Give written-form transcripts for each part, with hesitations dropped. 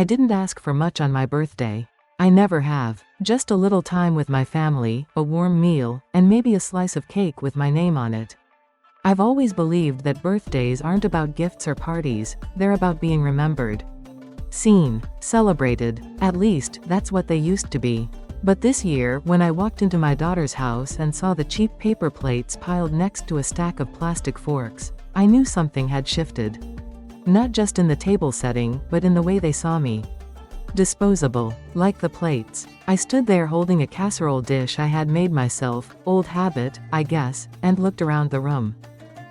I didn't ask for much on my birthday. I never have. Just a little time with my family, a warm meal, and maybe a slice of cake with my name on it. I've always believed that birthdays aren't about gifts or parties, they're about being remembered. Seen, celebrated, at least, that's what they used to be. But this year, when I walked into my daughter's house and saw the cheap paper plates piled next to a stack of plastic forks, I knew something had shifted. Not just in the table setting, but in the way they saw me. Disposable, like the plates. I stood there holding a casserole dish I had made myself, old habit, I guess, and looked around the room.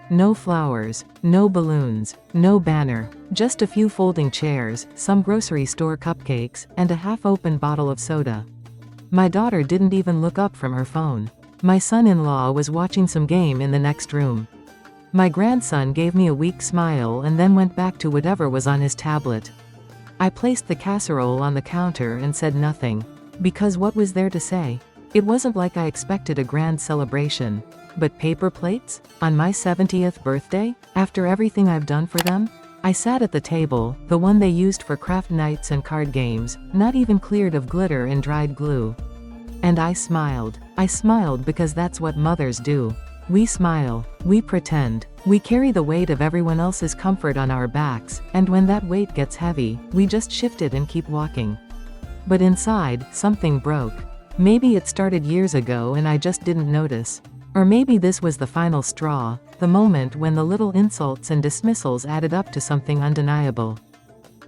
No flowers, no balloons, no banner, just a few folding chairs, some grocery store cupcakes, and a half-open bottle of soda. My daughter didn't even look up from her phone. My son-in-law was watching some game in the next room. My grandson gave me a weak smile and then went back to whatever was on his tablet. I placed the casserole on the counter and said nothing. Because what was there to say? It wasn't like I expected a grand celebration. But paper plates? On my 70th birthday? After everything I've done for them? I sat at the table, the one they used for craft nights and card games, not even cleared of glitter and dried glue. And I smiled. I smiled because that's what mothers do. We smile, we pretend, we carry the weight of everyone else's comfort on our backs, and when that weight gets heavy, we just shift it and keep walking. But inside, something broke. Maybe it started years ago and I just didn't notice. Or maybe this was the final straw, the moment when the little insults and dismissals added up to something undeniable.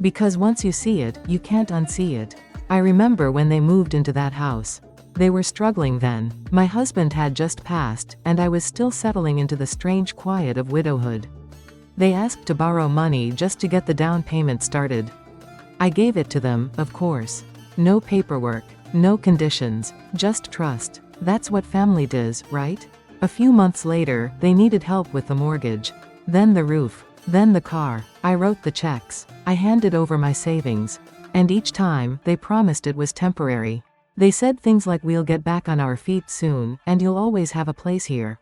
Because once you see it, you can't unsee it. I remember when they moved into that house. They were struggling then. My husband had just passed, and I was still settling into the strange quiet of widowhood. They asked to borrow money just to get the down payment started. I gave it to them, of course. No paperwork, no conditions, just trust. That's what family does, right? A few months later, they needed help with the mortgage. Then the roof. Then the car. I wrote the checks. I handed over my savings. And each time, they promised it was temporary. They said things like we'll get back on our feet soon, and you'll always have a place here.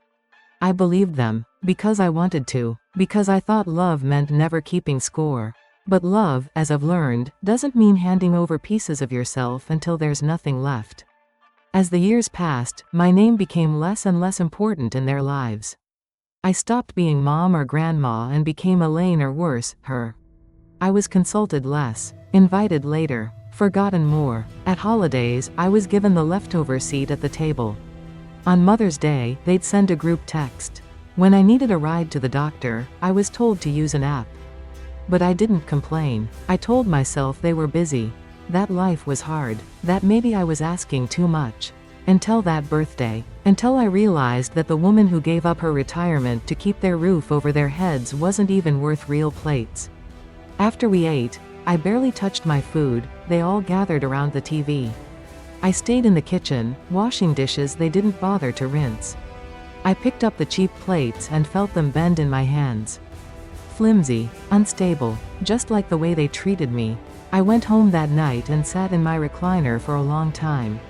I believed them. Because I wanted to. Because I thought love meant never keeping score. But love, as I've learned, doesn't mean handing over pieces of yourself until there's nothing left. As the years passed, my name became less and less important in their lives. I stopped being mom or grandma and became Elaine or worse, her. I was consulted less, invited later, forgotten more. At holidays, I was given the leftover seat at the table. On Mother's Day, they'd send a group text. When I needed a ride to the doctor, I was told to use an app. But I didn't complain. I told myself they were busy. That life was hard, that maybe I was asking too much. Until that birthday. Until I realized that the woman who gave up her retirement to keep their roof over their heads wasn't even worth real plates. After we ate, I barely touched my food, they all gathered around the TV. I stayed in the kitchen, washing dishes they didn't bother to rinse. I picked up the cheap plates and felt them bend in my hands. Flimsy, unstable, just like the way they treated me. I went home that night and sat in my recliner for a long time.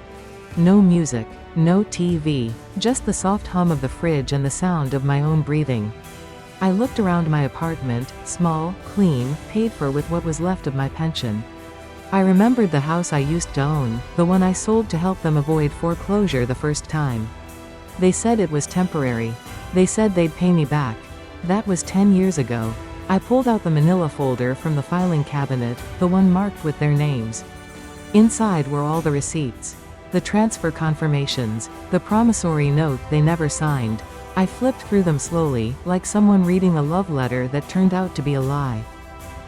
No music, no TV, just the soft hum of the fridge and the sound of my own breathing. I looked around my apartment, small, clean, paid for with what was left of my pension. I remembered the house I used to own, the one I sold to help them avoid foreclosure the first time. They said it was temporary. They said they'd pay me back. That was 10 years ago. I pulled out the manila folder from the filing cabinet, the one marked with their names. Inside were all the receipts. The transfer confirmations, the promissory note they never signed. I flipped through them slowly, like someone reading a love letter that turned out to be a lie.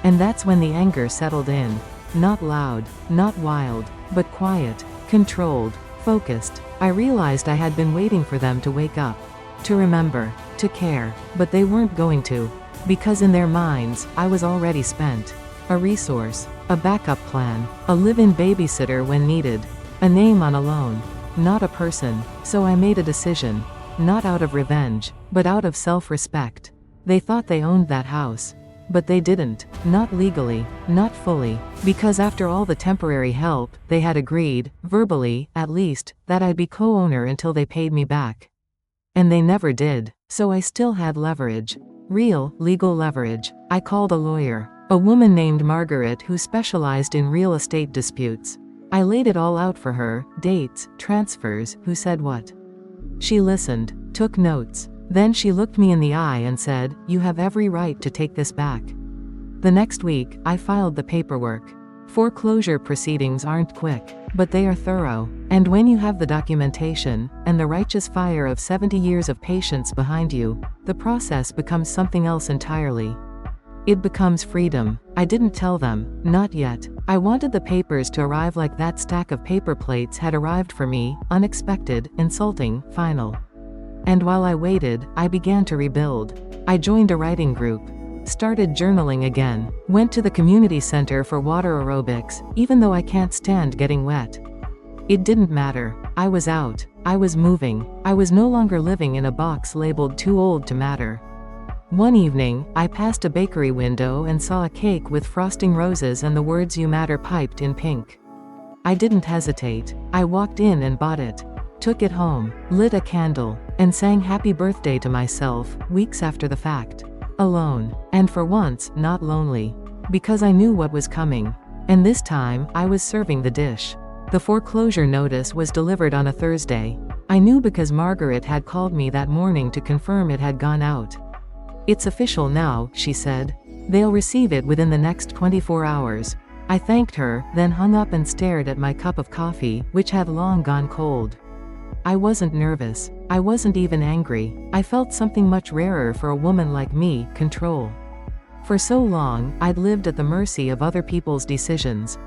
And that's when the anger settled in. Not loud, not wild, but quiet, controlled, focused. I realized I had been waiting for them to wake up. To remember, to care, but they weren't going to. Because in their minds, I was already spent. A resource, a backup plan, a live-in babysitter when needed, a name on a loan, not a person. So I made a decision. Not out of revenge, but out of self-respect. They thought they owned that house. But they didn't, not legally, not fully, because after all the temporary help, they had agreed, verbally, at least, that I'd be co-owner until they paid me back. And they never did, so I still had leverage. Real, legal leverage. I called a lawyer. A woman named Margaret who specialized in real estate disputes. I laid it all out for her, dates, transfers, who said what. She listened, took notes. Then she looked me in the eye and said, "You have every right to take this back." The next week, I filed the paperwork. Foreclosure proceedings aren't quick, but they are thorough. And when you have the documentation, and the righteous fire of 70 years of patience behind you, the process becomes something else entirely. It becomes freedom. I didn't tell them, not yet. I wanted the papers to arrive like that stack of paper plates had arrived for me, unexpected, insulting, final. And while I waited, I began to rebuild. I joined a writing group. Started journaling again. Went to the community center for water aerobics, even though I can't stand getting wet. It didn't matter. I was out. I was moving. I was no longer living in a box labeled too old to matter. One evening, I passed a bakery window and saw a cake with frosting roses and the words "You Matter" piped in pink. I didn't hesitate. I walked in and bought it. Took it home, lit a candle, and sang happy birthday to myself, weeks after the fact. Alone. And for once, not lonely. Because I knew what was coming. And this time, I was serving the dish. The foreclosure notice was delivered on a Thursday. I knew because Margaret had called me that morning to confirm it had gone out. "It's official now," she said. "They'll receive it within the next 24 hours. I thanked her, then hung up and stared at my cup of coffee, which had long gone cold. I wasn't nervous. I wasn't even angry. I felt something much rarer for a woman like me, control. For so long, I'd lived at the mercy of other people's decisions.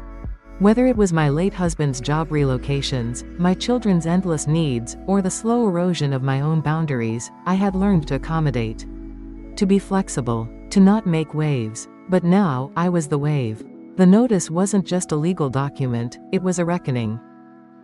Whether it was my late husband's job relocations, my children's endless needs, or the slow erosion of my own boundaries, I had learned to accommodate. To be flexible, to not make waves. But now, I was the wave. The notice wasn't just a legal document, it was a reckoning.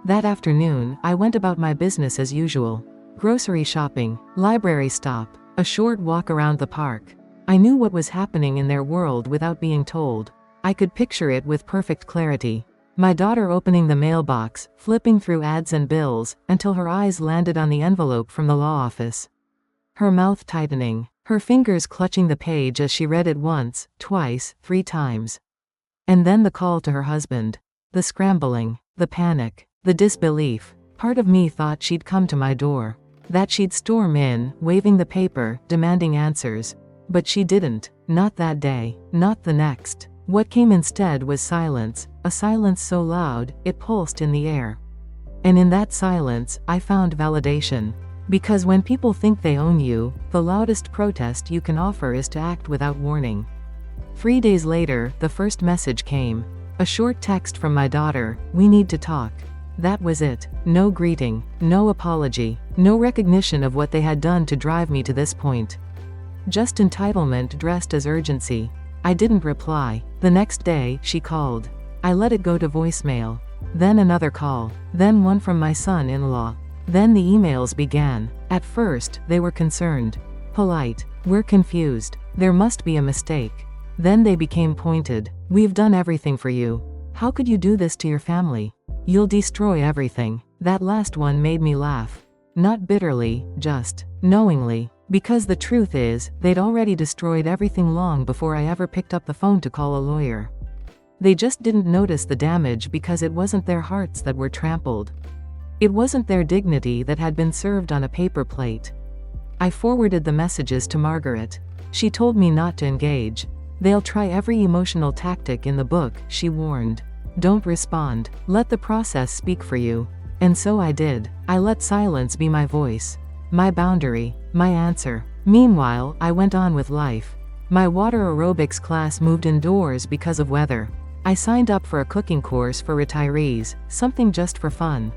That afternoon, I went about my business as usual. Grocery shopping, library stop, a short walk around the park. I knew what was happening in their world without being told. I could picture it with perfect clarity. My daughter opening the mailbox, flipping through ads and bills, until her eyes landed on the envelope from the law office. Her mouth tightening. Her fingers clutching the page as she read it once, twice, 3 times. And then the call to her husband. The scrambling, the panic, the disbelief. Part of me thought she'd come to my door. That she'd storm in, waving the paper, demanding answers. But she didn't. Not that day. Not the next. What came instead was silence. A silence so loud, it pulsed in the air. And in that silence, I found validation. Because when people think they own you, the loudest protest you can offer is to act without warning. 3 days later, the first message came. A short text from my daughter, "We need to talk." That was it. No greeting, no apology, no recognition of what they had done to drive me to this point. Just entitlement dressed as urgency. I didn't reply. The next day, she called. I let it go to voicemail. Then another call. Then one from my son-in-law. Then the emails began. At first, they were concerned. Polite. "We're confused. There must be a mistake." Then they became pointed. "We've done everything for you. How could you do this to your family? You'll destroy everything." That last one made me laugh. Not bitterly, just knowingly. Because the truth is, they'd already destroyed everything long before I ever picked up the phone to call a lawyer. They just didn't notice the damage because it wasn't their hearts that were trampled. It wasn't their dignity that had been served on a paper plate. I forwarded the messages to Margaret. She told me not to engage. "They'll try every emotional tactic in the book," she warned. "Don't respond. Let the process speak for you." And so I did. I let silence be my voice. My boundary. My answer. Meanwhile, I went on with life. My water aerobics class moved indoors because of weather. I signed up for a cooking course for retirees, something just for fun.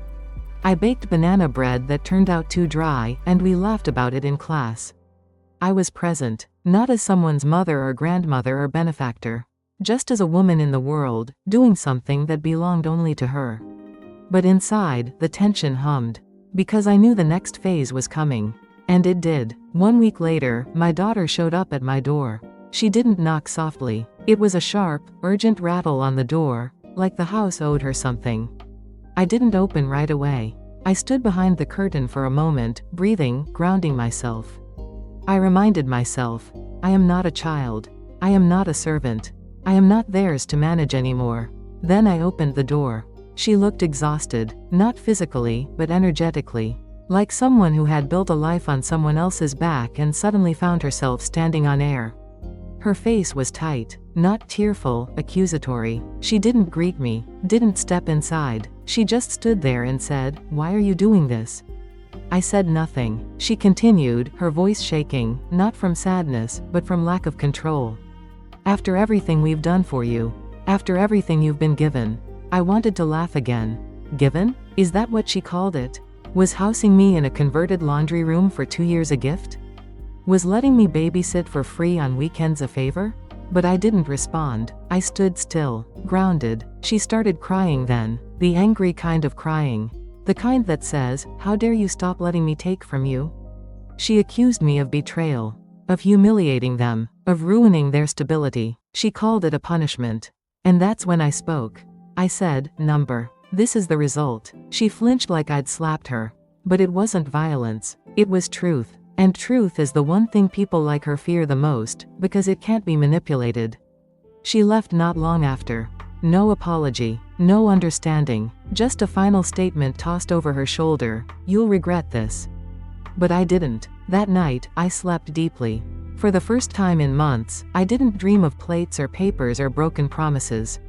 I baked banana bread that turned out too dry, and we laughed about it in class. I was present, not as someone's mother or grandmother or benefactor. Just as a woman in the world, doing something that belonged only to her. But inside, the tension hummed. Because I knew the next phase was coming. And it did. 1 week later, my daughter showed up at my door. She didn't knock softly. It was a sharp, urgent rattle on the door, like the house owed her something. I didn't open right away. I stood behind the curtain for a moment, breathing, grounding myself. I reminded myself, I am not a child. I am not a servant. I am not theirs to manage anymore. Then I opened the door. She looked exhausted, not physically, but energetically. Like someone who had built a life on someone else's back and suddenly found herself standing on air. Her face was tight, not tearful, accusatory. She didn't greet me, didn't step inside. She just stood there and said, "Why are you doing this?" I said nothing. She continued, her voice shaking, not from sadness, but from lack of control. "After everything we've done for you. After everything you've been given." I wanted to laugh again. Given? Is that what she called it? Was housing me in a converted laundry room for 2 years a gift? Was letting me babysit for free on weekends a favor? But I didn't respond. I stood still, grounded. She started crying then, the angry kind of crying. The kind that says, "How dare you stop letting me take from you?" She accused me of betrayal, of humiliating them, of ruining their stability. She called it a punishment. And that's when I spoke. I said, "Number. This is the result." She flinched like I'd slapped her. But it wasn't violence. It was truth. And truth is the one thing people like her fear the most, because it can't be manipulated. She left not long after. No apology, no understanding, just a final statement tossed over her shoulder, "You'll regret this." But I didn't. That night, I slept deeply. For the first time in months, I didn't dream of plates or papers or broken promises.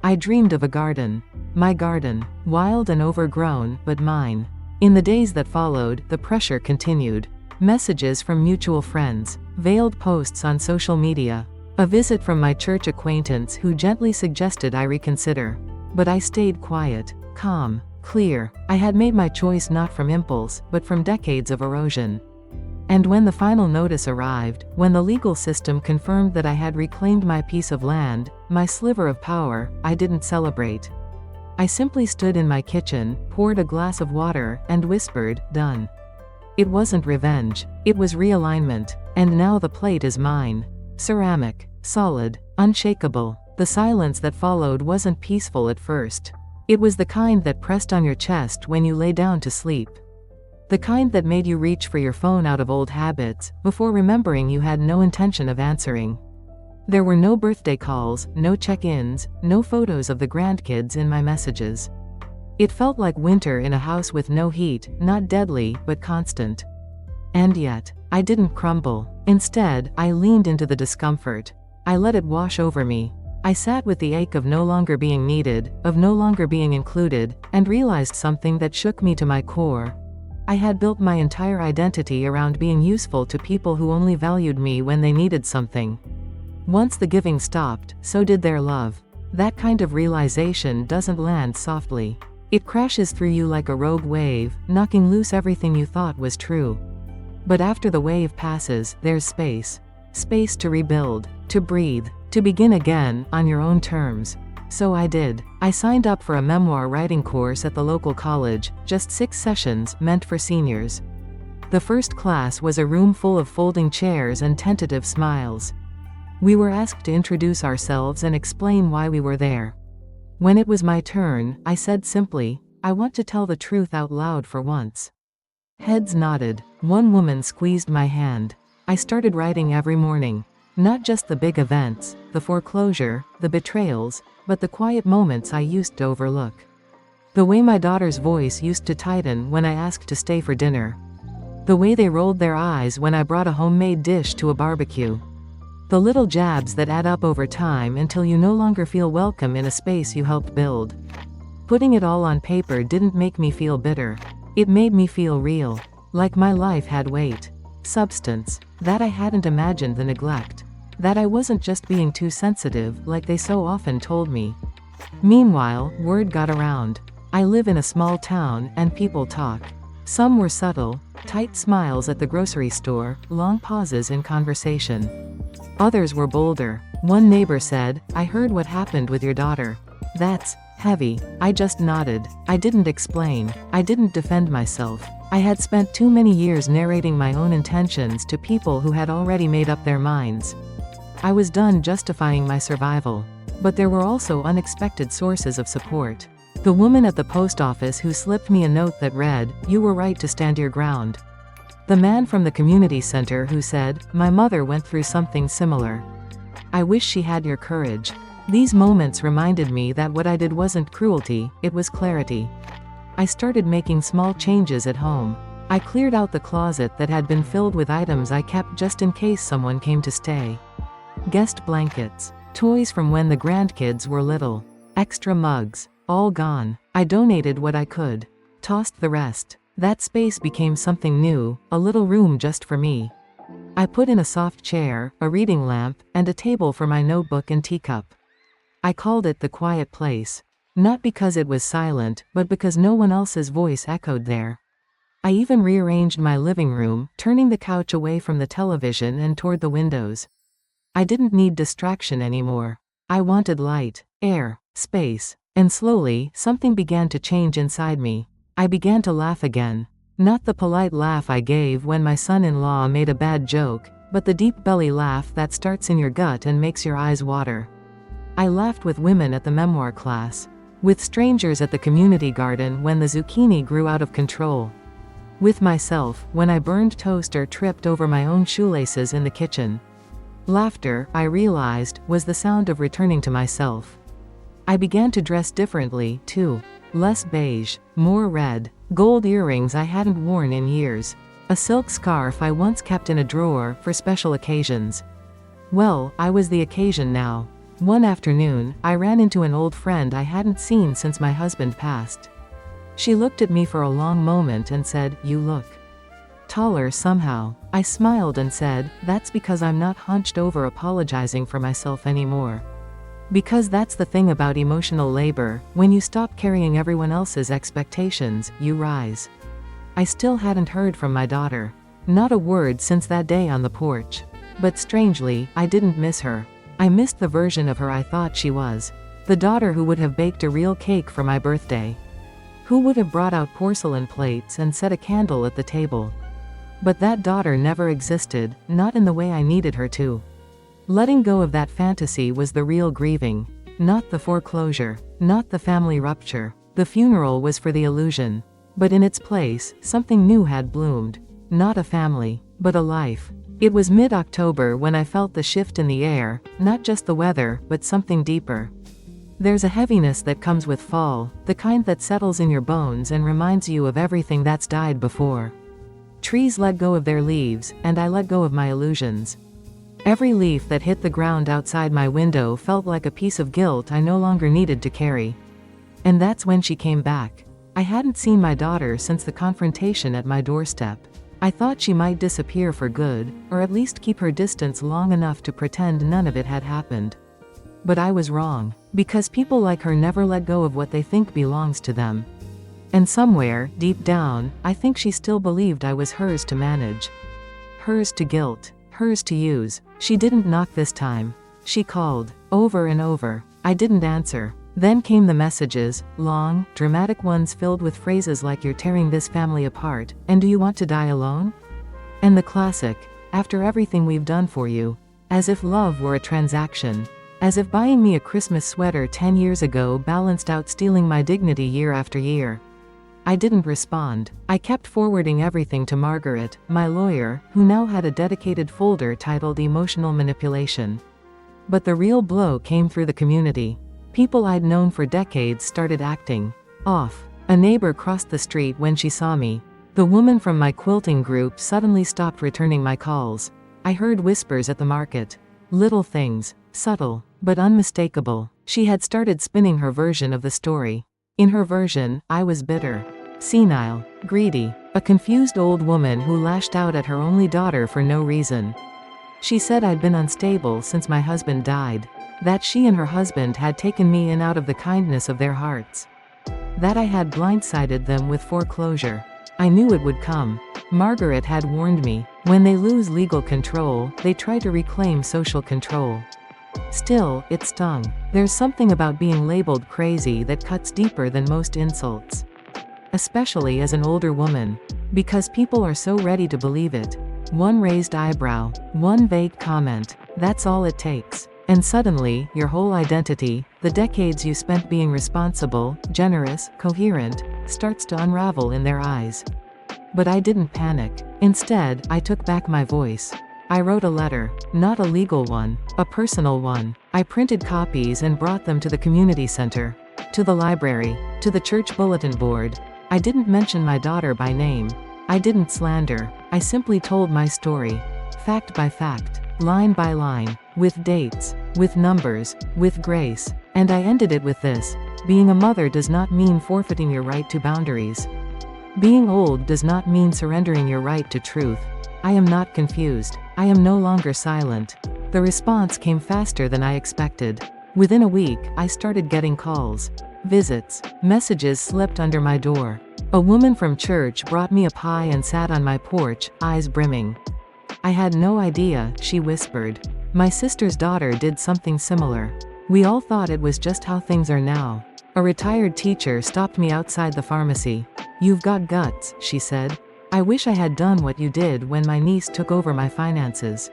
I dreamed of a garden. My garden, wild and overgrown, but mine. In the days that followed, the pressure continued. Messages from mutual friends, veiled posts on social media, a visit from my church acquaintance who gently suggested I reconsider. But I stayed quiet, calm, clear. I had made my choice not from impulse, but from decades of erosion. And when the final notice arrived, when the legal system confirmed that I had reclaimed my piece of land, my sliver of power, I didn't celebrate. I simply stood in my kitchen, poured a glass of water, and whispered, "Done." It wasn't revenge. It was realignment. And now the plate is mine. Ceramic, solid, unshakable. The silence that followed wasn't peaceful at first. It was the kind that pressed on your chest when you lay down to sleep. The kind that made you reach for your phone out of old habits, before remembering you had no intention of answering. There were no birthday calls, no check-ins, no photos of the grandkids in my messages. It felt like winter in a house with no heat, not deadly, but constant. And yet, I didn't crumble. Instead, I leaned into the discomfort. I let it wash over me. I sat with the ache of no longer being needed, of no longer being included, and realized something that shook me to my core. I had built my entire identity around being useful to people who only valued me when they needed something. Once the giving stopped, so did their love. That kind of realization doesn't land softly. It crashes through you like a rogue wave, knocking loose everything you thought was true. But after the wave passes, there's space. Space to rebuild, to breathe, to begin again, on your own terms. So I did. I signed up for a memoir writing course at the local college, just 6 sessions, meant for seniors. The first class was a room full of folding chairs and tentative smiles. We were asked to introduce ourselves and explain why we were there. When it was my turn, I said simply, "I want to tell the truth out loud for once." Heads nodded. One woman squeezed my hand. I started writing every morning. Not just the big events, the foreclosure, the betrayals, but the quiet moments I used to overlook. The way my daughter's voice used to tighten when I asked to stay for dinner. The way they rolled their eyes when I brought a homemade dish to a barbecue. The little jabs that add up over time until you no longer feel welcome in a space you helped build. Putting it all on paper didn't make me feel bitter. It made me feel real. Like my life had weight. Substance. That I hadn't imagined the neglect. That I wasn't just being too sensitive, like they so often told me. Meanwhile, word got around. I live in a small town, and people talk. Some were subtle, tight smiles at the grocery store, long pauses in conversation. Others were bolder. One neighbor said, "I heard what happened with your daughter. That's heavy." I just nodded. I didn't explain. I didn't defend myself. I had spent too many years narrating my own intentions to people who had already made up their minds. I was done justifying my survival. But there were also unexpected sources of support. The woman at the post office who slipped me a note that read, "You were right to stand your ground." The man from the community center who said, "My mother went through something similar." I wish she had your courage. These moments reminded me that what I did wasn't cruelty, it was clarity. I started making small changes at home. I cleared out the closet that had been filled with items I kept just in case someone came to stay. Guest blankets, toys from when the grandkids were little, extra mugs, all gone. I donated what I could, tossed the rest. That space became something new, a little room just for me. I put in a soft chair, a reading lamp, and a table for my notebook and teacup. I called it the quiet place. Not because it was silent, but because no one else's voice echoed there. I even rearranged my living room, turning the couch away from the television and toward the windows. I didn't need distraction anymore. I wanted light, air, space. And slowly, something began to change inside me. I began to laugh again. Not the polite laugh I gave when my son-in-law made a bad joke, but the deep belly laugh that starts in your gut and makes your eyes water. I laughed with women at the memoir class. With strangers at the community garden when the zucchini grew out of control. With myself, when I burned toast or tripped over my own shoelaces in the kitchen. Laughter, I realized, was the sound of returning to myself. I began to dress differently, too. Less beige, more red, gold earrings I hadn't worn in years. A silk scarf I once kept in a drawer for special occasions. Well, I was the occasion now. One afternoon, I ran into an old friend I hadn't seen since my husband passed. She looked at me for a long moment and said, "You look taller somehow." I smiled and said, "That's because I'm not hunched over apologizing for myself anymore." Because that's the thing about emotional labor, when you stop carrying everyone else's expectations, you rise. I still hadn't heard from my daughter. Not a word since that day on the porch. But strangely, I didn't miss her. I missed the version of her I thought she was. The daughter who would have baked a real cake for my birthday. Who would have brought out porcelain plates and set a candle at the table. But that daughter never existed, not in the way I needed her to. Letting go of that fantasy was the real grieving. Not the foreclosure. Not the family rupture. The funeral was for the illusion. But in its place, something new had bloomed. Not a family, but a life. It was mid-October when I felt the shift in the air, not just the weather, but something deeper. There's a heaviness that comes with fall, the kind that settles in your bones and reminds you of everything that's died before. Trees let go of their leaves, and I let go of my illusions. Every leaf that hit the ground outside my window felt like a piece of guilt I no longer needed to carry. And that's when she came back. I hadn't seen my daughter since the confrontation at my doorstep. I thought she might disappear for good, or at least keep her distance long enough to pretend none of it had happened. But I was wrong, because people like her never let go of what they think belongs to them. And somewhere, deep down, I think she still believed I was hers to manage. Hers to guilt, hers to use. She didn't knock this time. She called, over and over. I didn't answer. Then came the messages, long, dramatic ones filled with phrases like "You're tearing this family apart," and "Do you want to die alone?" And the classic, "After everything we've done for you." As if love were a transaction. As if buying me a Christmas sweater 10 years ago balanced out stealing my dignity year after year. I didn't respond. I kept forwarding everything to Margaret, my lawyer, who now had a dedicated folder titled Emotional Manipulation. But the real blow came through the community. People I'd known for decades started acting off. A neighbor crossed the street when she saw me. The woman from my quilting group suddenly stopped returning my calls. I heard whispers at the market. Little things, subtle, but unmistakable. She had started spinning her version of the story. In her version, I was bitter, senile, greedy, a confused old woman who lashed out at her only daughter for no reason. She said I'd been unstable since my husband died. That she and her husband had taken me in out of the kindness of their hearts. That I had blindsided them with foreclosure. I knew it would come. Margaret had warned me. When they lose legal control, they try to reclaim social control. Still, it stung. There's something about being labeled crazy that cuts deeper than most insults. Especially as an older woman. Because people are so ready to believe it. One raised eyebrow, one vague comment, that's all it takes. And suddenly, your whole identity, the decades you spent being responsible, generous, coherent, starts to unravel in their eyes. But I didn't panic. Instead, I took back my voice. I wrote a letter. Not a legal one, a personal one. I printed copies and brought them to the community center, to the library, to the church bulletin board. I didn't mention my daughter by name. I didn't slander. I simply told my story. Fact by fact, line by line, with dates, with numbers, with grace. And I ended it with this: being a mother does not mean forfeiting your right to boundaries. Being old does not mean surrendering your right to truth. I am not confused. I am no longer silent. The response came faster than I expected. Within a week, I started getting calls, visits, messages slipped under my door. A woman from church brought me a pie and sat on my porch, eyes brimming. I had no idea, she whispered. My sister's daughter did something similar. We all thought it was just how things are now. A retired teacher stopped me outside the pharmacy. "You've got guts," she said. "I wish I had done what you did when my niece took over my finances."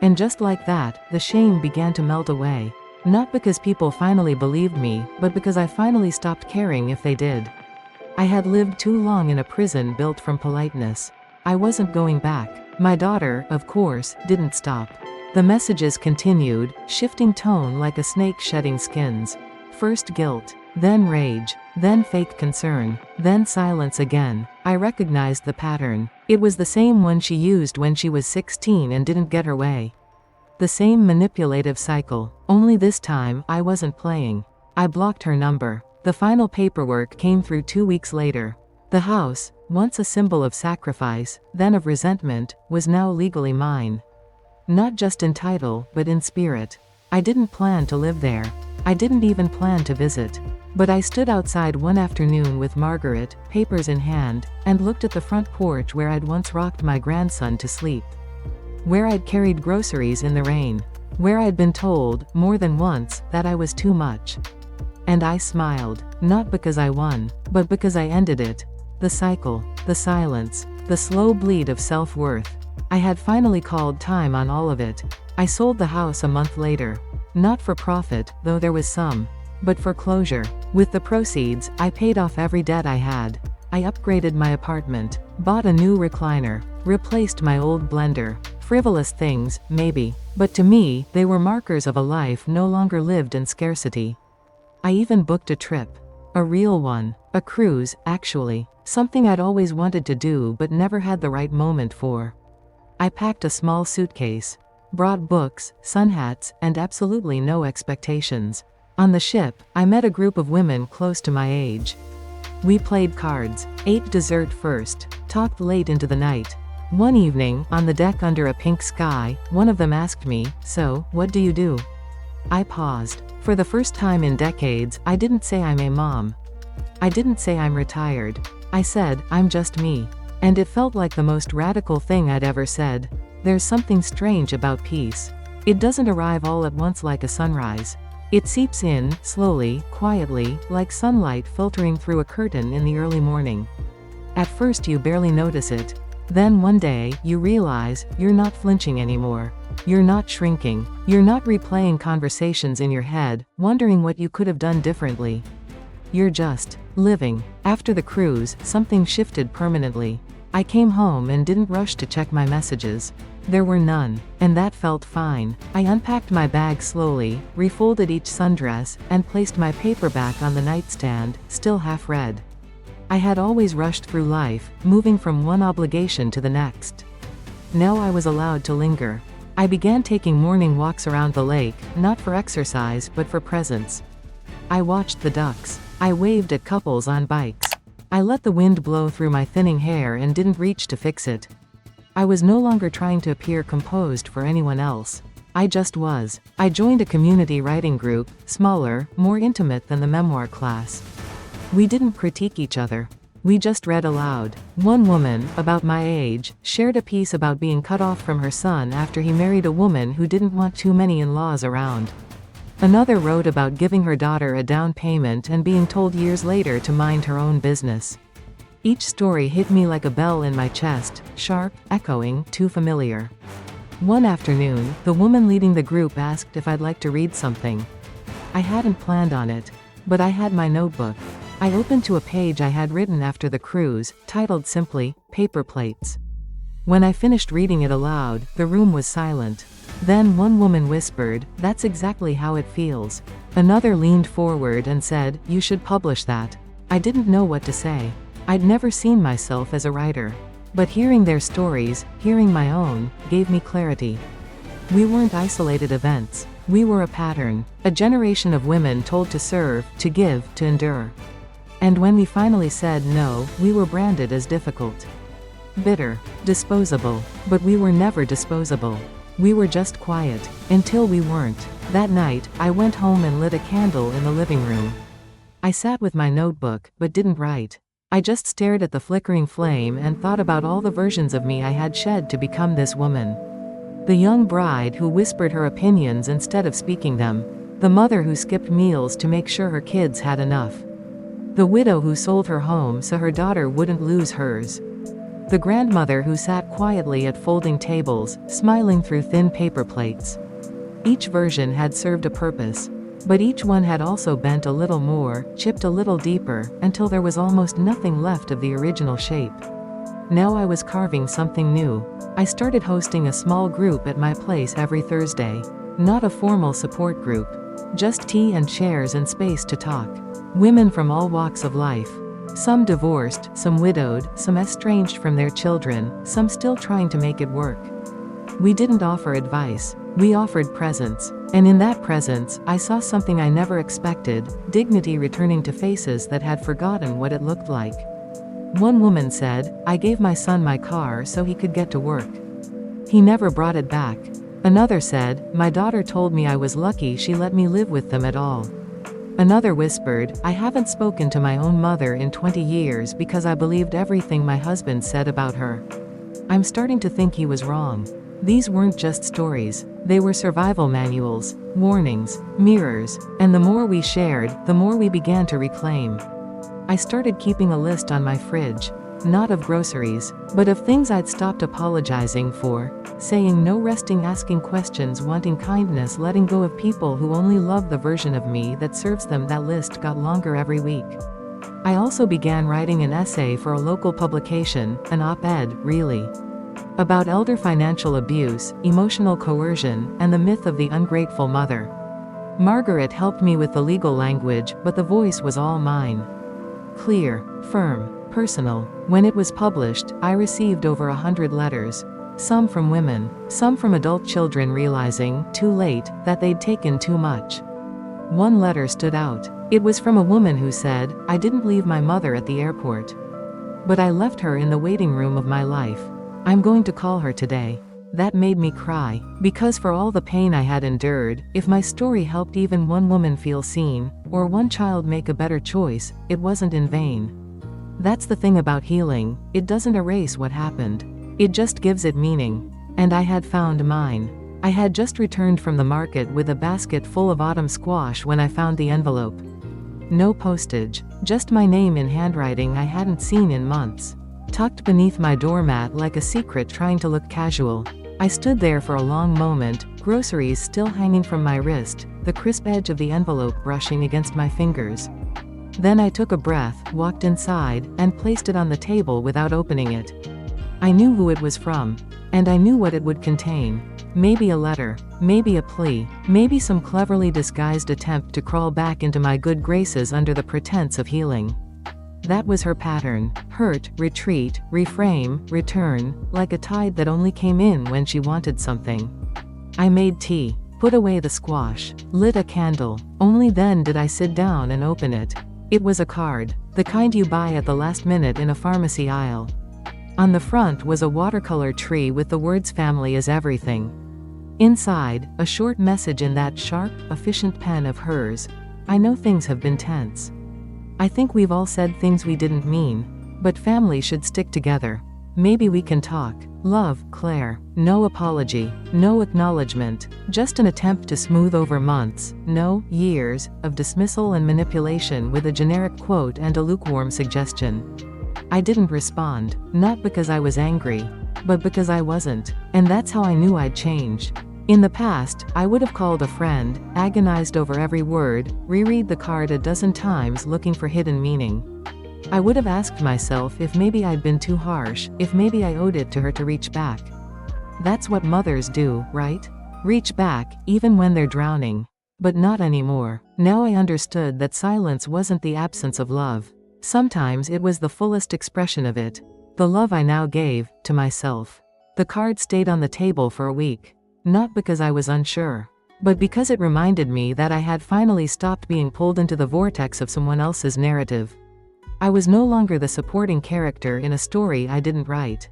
And just like that, the shame began to melt away. Not because people finally believed me, but because I finally stopped caring if they did. I had lived too long in a prison built from politeness. I wasn't going back. My daughter, of course, didn't stop. The messages continued, shifting tone like a snake shedding skins. First guilt, then rage, then fake concern, then silence again. I recognized the pattern. It was the same one she used when she was 16 and didn't get her way. The same manipulative cycle, only this time I wasn't playing. I blocked her number. The final paperwork came through 2 weeks later. The house, once a symbol of sacrifice, then of resentment, was now legally mine. Not just in title, but in spirit. I didn't plan to live there. I didn't even plan to visit. But I stood outside one afternoon with Margaret, papers in hand, and looked at the front porch where I'd once rocked my grandson to sleep. Where I'd carried groceries in the rain. Where I'd been told, more than once, that I was too much. And I smiled, not because I won, but because I ended it. The cycle, the silence, the slow bleed of self-worth. I had finally called time on all of it. I sold the house a month later. Not for profit, though there was some, but for closure. With the proceeds, I paid off every debt I had. I upgraded my apartment, bought a new recliner, replaced my old blender. Frivolous things, maybe, but to me, they were markers of a life no longer lived in scarcity. I even booked a trip. A real one. A cruise, actually. Something I'd always wanted to do but never had the right moment for. I packed a small suitcase. Brought books, sun hats, and absolutely no expectations. On the ship, I met a group of women close to my age. We played cards, ate dessert first, talked late into the night. One evening, on the deck under a pink sky, one of them asked me, "So, what do you do?" I paused. For the first time in decades, I didn't say I'm a mom. I didn't say I'm retired. I said, I'm just me. And it felt like the most radical thing I'd ever said. There's something strange about peace. It doesn't arrive all at once like a sunrise. It seeps in, slowly, quietly, like sunlight filtering through a curtain in the early morning. At first you barely notice it. Then one day, you realize, you're not flinching anymore. You're not shrinking. You're not replaying conversations in your head, wondering what you could have done differently. You're just living. After the cruise, something shifted permanently. I came home and didn't rush to check my messages. There were none, and that felt fine. I unpacked my bag slowly, refolded each sundress, and placed my paperback on the nightstand, still half read. I had always rushed through life, moving from one obligation to the next. Now I was allowed to linger. I began taking morning walks around the lake, not for exercise but for presence. I watched the ducks. I waved at couples on bikes. I let the wind blow through my thinning hair and didn't reach to fix it. I was no longer trying to appear composed for anyone else. I just was. I joined a community writing group, smaller, more intimate than the memoir class. We didn't critique each other. We just read aloud. One woman, about my age, shared a piece about being cut off from her son after he married a woman who didn't want too many in-laws around. Another wrote about giving her daughter a down payment and being told years later to mind her own business. Each story hit me like a bell in my chest, sharp, echoing, too familiar. One afternoon, the woman leading the group asked if I'd like to read something. I hadn't planned on it, but I had my notebook. I opened to a page I had written after the cruise, titled simply, Paper Plates. When I finished reading it aloud, the room was silent. Then one woman whispered, "That's exactly how it feels." Another leaned forward and said, "You should publish that." I didn't know what to say. I'd never seen myself as a writer. But hearing their stories, hearing my own, gave me clarity. We weren't isolated events. We were a pattern, a generation of women told to serve, to give, to endure. And when we finally said no, we were branded as difficult, bitter, disposable. But we were never disposable. We were just quiet, until we weren't. That night, I went home and lit a candle in the living room. I sat with my notebook, but didn't write. I just stared at the flickering flame and thought about all the versions of me I had shed to become this woman. The young bride who whispered her opinions instead of speaking them. The mother who skipped meals to make sure her kids had enough. The widow who sold her home so her daughter wouldn't lose hers. The grandmother who sat quietly at folding tables, smiling through thin paper plates. Each version had served a purpose. But each one had also bent a little more, chipped a little deeper, until there was almost nothing left of the original shape. Now I was carving something new. I started hosting a small group at my place every Thursday. Not a formal support group. Just tea and chairs and space to talk. Women from all walks of life. Some divorced, some widowed, some estranged from their children, some still trying to make it work. We didn't offer advice. We offered presence. And in that presence, I saw something I never expected, dignity returning to faces that had forgotten what it looked like. One woman said, "I gave my son my car so he could get to work. He never brought it back." Another said, "My daughter told me I was lucky she let me live with them at all." Another whispered, "I haven't spoken to my own mother in 20 years because I believed everything my husband said about her. I'm starting to think he was wrong." These weren't just stories. They were survival manuals, warnings, mirrors, and the more we shared, the more we began to reclaim. I started keeping a list on my fridge. Not of groceries, but of things I'd stopped apologizing for, saying no, resting, asking questions, wanting kindness, letting go of people who only love the version of me that serves them. That list got longer every week. I also began writing an essay for a local publication, an op-ed, really. About elder financial abuse, emotional coercion, and the myth of the ungrateful mother. Margaret helped me with the legal language, but the voice was all mine. Clear, firm, personal. When it was published, I received over 100 letters. Some from women, some from adult children realizing, too late, that they'd taken too much. One letter stood out. It was from a woman who said, "I didn't leave my mother at the airport. But I left her in the waiting room of my life. I'm going to call her today." That made me cry, because for all the pain I had endured, if my story helped even one woman feel seen, or one child make a better choice, it wasn't in vain. That's the thing about healing, it doesn't erase what happened. It just gives it meaning. And I had found mine. I had just returned from the market with a basket full of autumn squash when I found the envelope. No postage, just my name in handwriting I hadn't seen in months. Tucked beneath my doormat like a secret trying to look casual. I stood there for a long moment, groceries still hanging from my wrist, the crisp edge of the envelope brushing against my fingers. Then I took a breath, walked inside, and placed it on the table without opening it. I knew who it was from. And I knew what it would contain. Maybe a letter, maybe a plea, maybe some cleverly disguised attempt to crawl back into my good graces under the pretense of healing. That was her pattern: hurt, retreat, reframe, return, like a tide that only came in when she wanted something. I made tea, put away the squash, lit a candle. Only then did I sit down and open it. It was a card, the kind you buy at the last minute in a pharmacy aisle. On the front was a watercolor tree with the words "Family is everything." Inside, a short message in that sharp, efficient pen of hers. "I know things have been tense. I think we've all said things we didn't mean. But family should stick together. Maybe we can talk. Love, Claire." No apology, no acknowledgement, just an attempt to smooth over months, no, years, of dismissal and manipulation with a generic quote and a lukewarm suggestion. I didn't respond, not because I was angry, but because I wasn't. And that's how I knew I'd changed. In the past, I would have called a friend, agonized over every word, reread the card a dozen times looking for hidden meaning. I would have asked myself if maybe I'd been too harsh, if maybe I owed it to her to reach back. That's what mothers do, right? Reach back, even when they're drowning. But not anymore. Now I understood that silence wasn't the absence of love. Sometimes it was the fullest expression of it. The love I now gave, to myself. The card stayed on the table for a week. Not because I was unsure, but because it reminded me that I had finally stopped being pulled into the vortex of someone else's narrative. I was no longer the supporting character in a story I didn't write.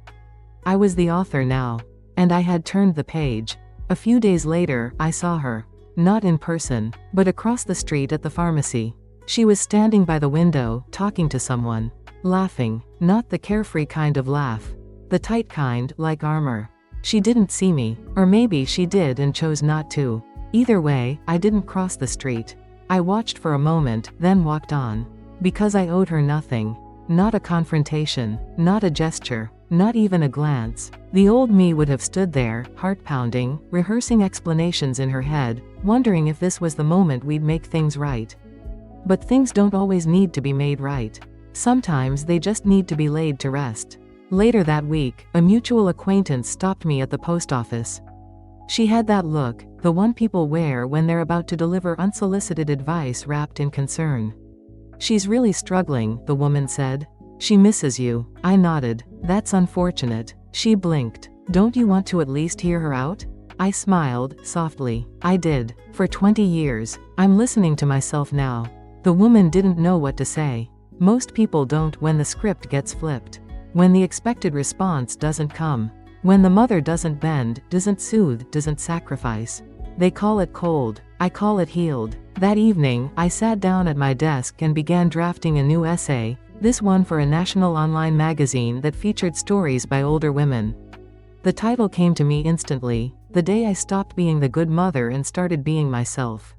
I was the author now. And I had turned the page. A few days later, I saw her. Not in person, but across the street at the pharmacy. She was standing by the window, talking to someone. Laughing, not the carefree kind of laugh. The tight kind, like armor. She didn't see me, or maybe she did and chose not to. Either way, I didn't cross the street. I watched for a moment, then walked on. Because I owed her nothing. Not a confrontation, not a gesture, not even a glance. The old me would have stood there, heart pounding, rehearsing explanations in her head, wondering if this was the moment we'd make things right. But things don't always need to be made right. Sometimes they just need to be laid to rest. Later that week, a mutual acquaintance stopped me at the post office. She had that look, the one people wear when they're about to deliver unsolicited advice wrapped in concern. "She's really struggling," the woman said. "She misses you." I nodded. "That's unfortunate." She blinked. "Don't you want to at least hear her out?" I smiled, softly. I did. For 20 years. I'm listening to myself now. The woman didn't know what to say. Most people don't when the script gets flipped. When the expected response doesn't come. When the mother doesn't bend, doesn't soothe, doesn't sacrifice. They call it cold. I call it healed. That evening, I sat down at my desk and began drafting a new essay, this one for a national online magazine that featured stories by older women. The title came to me instantly, the day I stopped being the good mother and started being myself.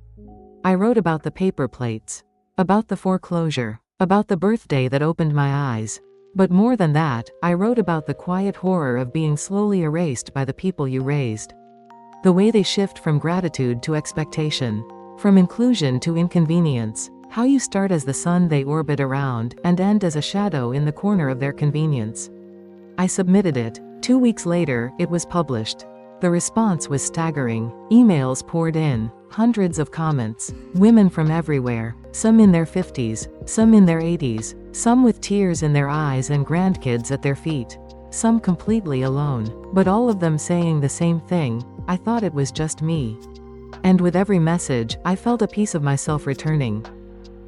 I wrote about the paper plates. About the foreclosure. About the birthday that opened my eyes. But more than that, I wrote about the quiet horror of being slowly erased by the people you raised. The way they shift from gratitude to expectation. From inclusion to inconvenience. How you start as the sun they orbit around, and end as a shadow in the corner of their convenience. I submitted it. 2 weeks later, it was published. The response was staggering. Emails poured in. Hundreds of comments. Women from everywhere. Some in their 50s. Some in their 80s. Some with tears in their eyes and grandkids at their feet. Some completely alone. But all of them saying the same thing. I thought it was just me. And with every message, I felt a piece of myself returning.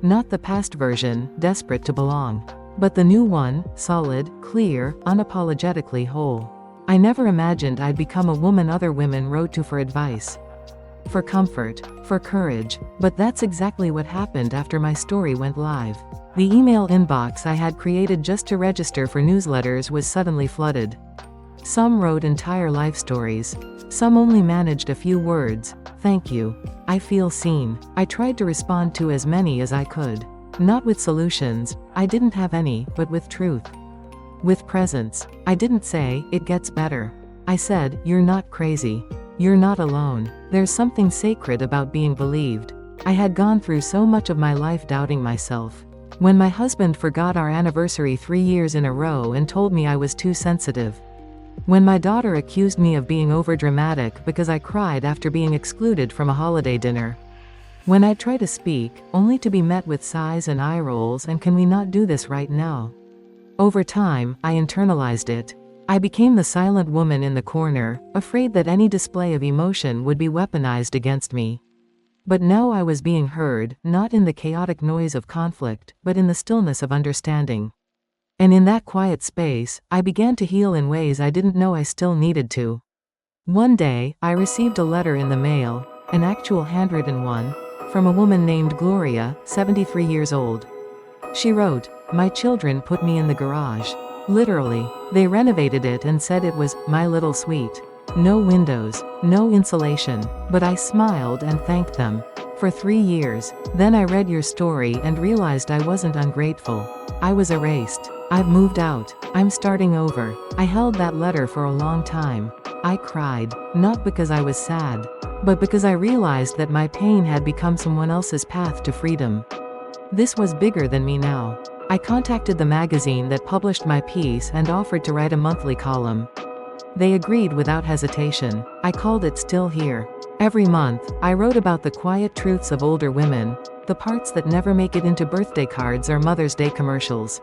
Not the past version, desperate to belong. But the new one, solid, clear, unapologetically whole. I never imagined I'd become a woman other women wrote to for advice. For comfort. For courage. But that's exactly what happened after my story went live. The email inbox I had created just to register for newsletters was suddenly flooded. Some wrote entire life stories. Some only managed a few words. "Thank you. I feel seen." I tried to respond to as many as I could. Not with solutions, I didn't have any, but with truth. With presence. I didn't say, "It gets better." I said, "You're not crazy. You're not alone." There's something sacred about being believed. I had gone through so much of my life doubting myself. When my husband forgot our anniversary 3 years in a row and told me I was too sensitive. When my daughter accused me of being overdramatic because I cried after being excluded from a holiday dinner. When I try to speak, only to be met with sighs and eye rolls and "Can we not do this right now?" Over time, I internalized it. I became the silent woman in the corner, afraid that any display of emotion would be weaponized against me. But now I was being heard, not in the chaotic noise of conflict, but in the stillness of understanding. And in that quiet space, I began to heal in ways I didn't know I still needed to. One day, I received a letter in the mail, an actual handwritten one, from a woman named Gloria, 73 years old. She wrote, "My children put me in the garage. Literally. They renovated it and said it was my little suite. No windows, no insulation, but I smiled and thanked them. For 3 years. Then I read your story and realized I wasn't ungrateful. I was erased. I've moved out. I'm starting over." I held that letter for a long time. I cried, not because I was sad, but because I realized that my pain had become someone else's path to freedom. This was bigger than me now. I contacted the magazine that published my piece and offered to write a monthly column. They agreed without hesitation. I called it Still Here. Every month, I wrote about the quiet truths of older women, the parts that never make it into birthday cards or Mother's Day commercials.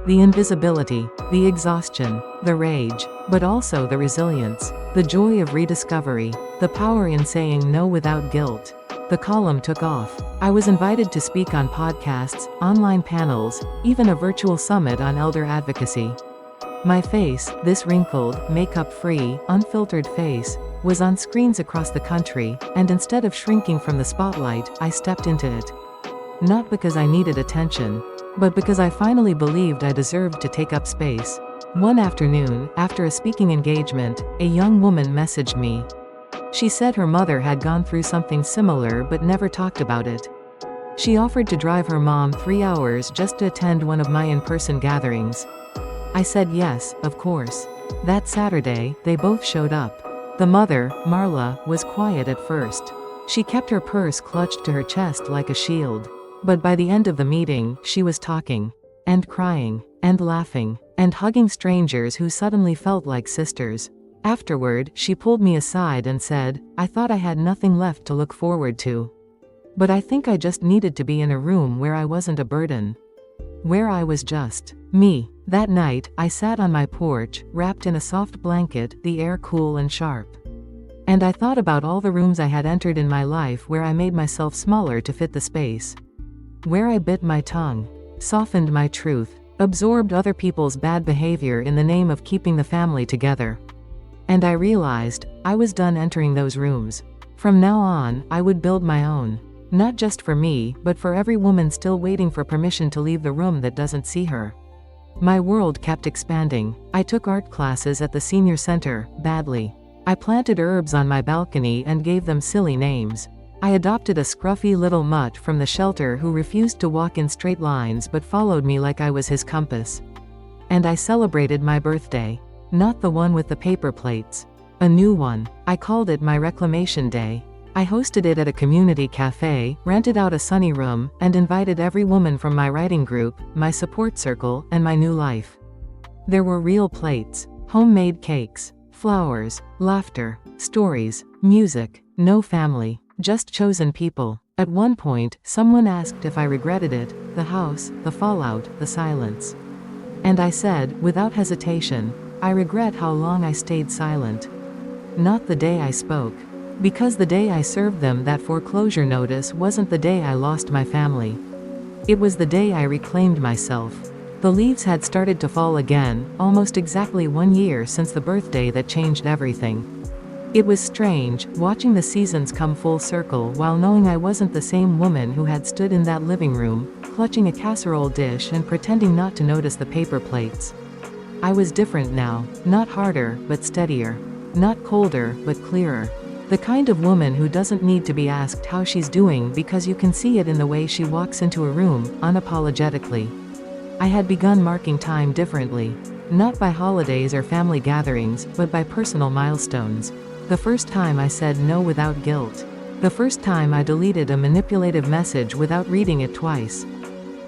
The invisibility, the exhaustion, the rage, but also the resilience, the joy of rediscovery, the power in saying no without guilt. The column took off. I was invited to speak on podcasts, online panels, even a virtual summit on elder advocacy. My face, this wrinkled, makeup-free, unfiltered face, was on screens across the country, and instead of shrinking from the spotlight, I stepped into it. Not because I needed attention, but because I finally believed I deserved to take up space. One afternoon, after a speaking engagement, a young woman messaged me. She said her mother had gone through something similar but never talked about it. She offered to drive her mom 3 hours just to attend one of my in-person gatherings. I said yes, of course. That Saturday, they both showed up. The mother, Marla, was quiet at first. She kept her purse clutched to her chest like a shield. But by the end of the meeting, she was talking, and crying, and laughing, and hugging strangers who suddenly felt like sisters. Afterward, she pulled me aside and said, "I thought I had nothing left to look forward to. But I think I just needed to be in a room where I wasn't a burden. Where I was just me." That night, I sat on my porch, wrapped in a soft blanket, the air cool and sharp. And I thought about all the rooms I had entered in my life where I made myself smaller to fit the space. Where I bit my tongue, softened my truth, absorbed other people's bad behavior in the name of keeping the family together. And I realized, I was done entering those rooms. From now on, I would build my own. Not just for me, but for every woman still waiting for permission to leave the room that doesn't see her. My world kept expanding. I took art classes at the senior center, badly. I planted herbs on my balcony and gave them silly names. I adopted a scruffy little mutt from the shelter who refused to walk in straight lines but followed me like I was his compass. And I celebrated my birthday. Not the one with the paper plates. A new one. I called it my Reclamation Day. I hosted it at a community cafe, rented out a sunny room, and invited every woman from my writing group, my support circle, and my new life. There were real plates, homemade cakes, flowers, laughter, stories, music, no family, just chosen people. At one point, someone asked if I regretted it, the house, the fallout, the silence. And I said, without hesitation, I regret how long I stayed silent. Not the day I spoke. Because the day I served them that foreclosure notice wasn't the day I lost my family. It was the day I reclaimed myself. The leaves had started to fall again, almost exactly 1 year since the birthday that changed everything. It was strange, watching the seasons come full circle while knowing I wasn't the same woman who had stood in that living room, clutching a casserole dish and pretending not to notice the paper plates. I was different now, not harder, but steadier. Not colder, but clearer. The kind of woman who doesn't need to be asked how she's doing because you can see it in the way she walks into a room, unapologetically. I had begun marking time differently. Not by holidays or family gatherings, but by personal milestones. The first time I said no without guilt. The first time I deleted a manipulative message without reading it twice.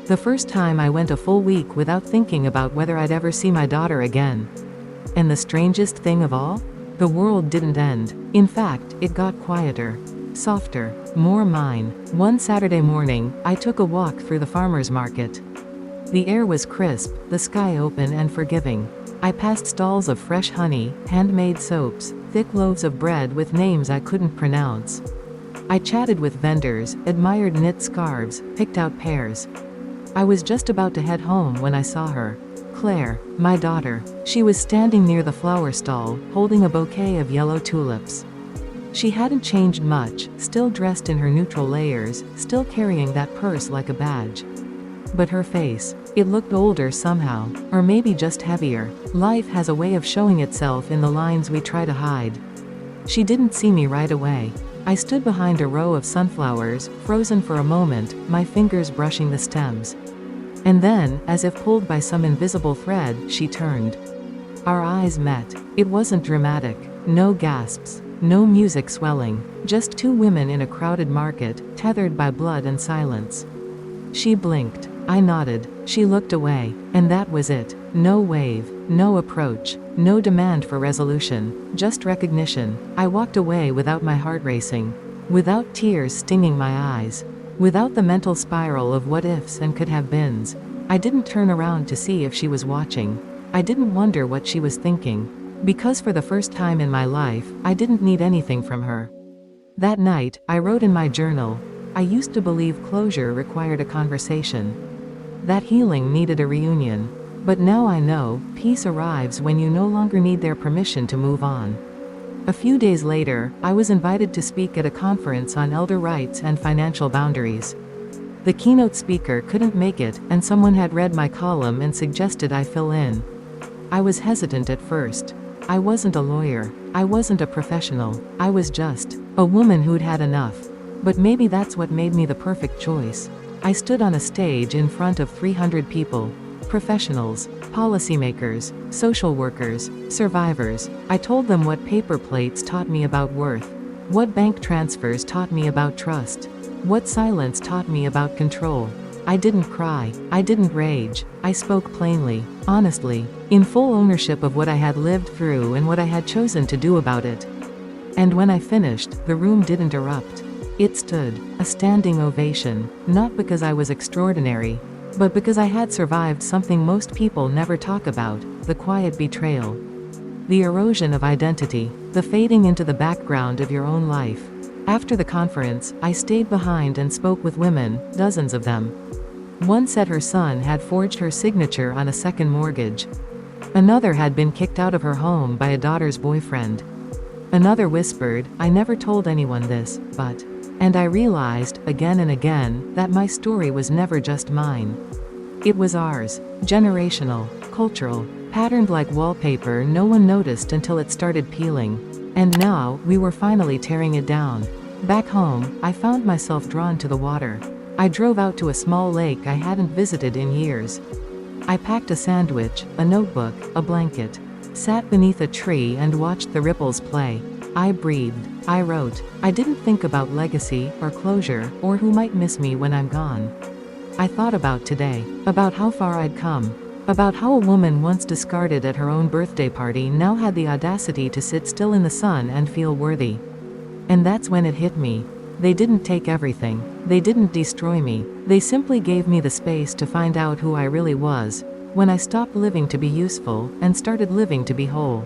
The first time I went a full week without thinking about whether I'd ever see my daughter again. And the strangest thing of all? The world didn't end. In fact, it got quieter. Softer. More mine. One Saturday morning, I took a walk through the farmer's market. The air was crisp, the sky open and forgiving. I passed stalls of fresh honey, handmade soaps, thick loaves of bread with names I couldn't pronounce. I chatted with vendors, admired knit scarves, picked out pears. I was just about to head home when I saw her. Claire, my daughter. She was standing near the flower stall, holding a bouquet of yellow tulips. She hadn't changed much, still dressed in her neutral layers, still carrying that purse like a badge. But her face, it looked older somehow, or maybe just heavier. Life has a way of showing itself in the lines we try to hide. She didn't see me right away. I stood behind a row of sunflowers, frozen for a moment, my fingers brushing the stems. And then, as if pulled by some invisible thread, she turned. Our eyes met. It wasn't dramatic. No gasps. No music swelling. Just two women in a crowded market, tethered by blood and silence. She blinked. I nodded. She looked away. And that was it. No wave, no approach, no demand for resolution, just recognition. I walked away without my heart racing, without tears stinging my eyes, without the mental spiral of what ifs and could have beens. I didn't turn around to see if she was watching. I didn't wonder what she was thinking. Because for the first time in my life, I didn't need anything from her. That night, I wrote in my journal, I used to believe closure required a conversation, that healing needed a reunion. But now I know, peace arrives when you no longer need their permission to move on. A few days later, I was invited to speak at a conference on elder rights and financial boundaries. The keynote speaker couldn't make it, and someone had read my column and suggested I fill in. I was hesitant at first. I wasn't a lawyer. I wasn't a professional. I was just a woman who'd had enough. But maybe that's what made me the perfect choice. I stood on a stage in front of 300 people. Professionals, policymakers, social workers, survivors. I told them what paper plates taught me about worth, what bank transfers taught me about trust, what silence taught me about control. I didn't cry, I didn't rage, I spoke plainly, honestly, in full ownership of what I had lived through and what I had chosen to do about it. And when I finished, the room didn't erupt. It stood, a standing ovation, not because I was extraordinary, but because I had survived something most people never talk about, the quiet betrayal. The erosion of identity, the fading into the background of your own life. After the conference, I stayed behind and spoke with women, dozens of them. One said her son had forged her signature on a second mortgage. Another had been kicked out of her home by a daughter's boyfriend. Another whispered, I never told anyone this, but... And I realized, again and again, that my story was never just mine. It was ours. Generational, cultural, patterned like wallpaper no one noticed until it started peeling. And now, we were finally tearing it down. Back home, I found myself drawn to the water. I drove out to a small lake I hadn't visited in years. I packed a sandwich, a notebook, a blanket, sat beneath a tree and watched the ripples play. I breathed. I wrote. I didn't think about legacy, or closure, or who might miss me when I'm gone. I thought about today, about how far I'd come, about how a woman once discarded at her own birthday party now had the audacity to sit still in the sun and feel worthy. And that's when it hit me. They didn't take everything. They didn't destroy me. They simply gave me the space to find out who I really was, when I stopped living to be useful, and started living to be whole.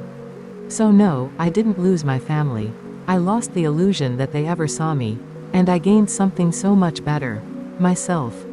So no, I didn't lose my family. I lost the illusion that they ever saw me. And I gained something so much better. Myself.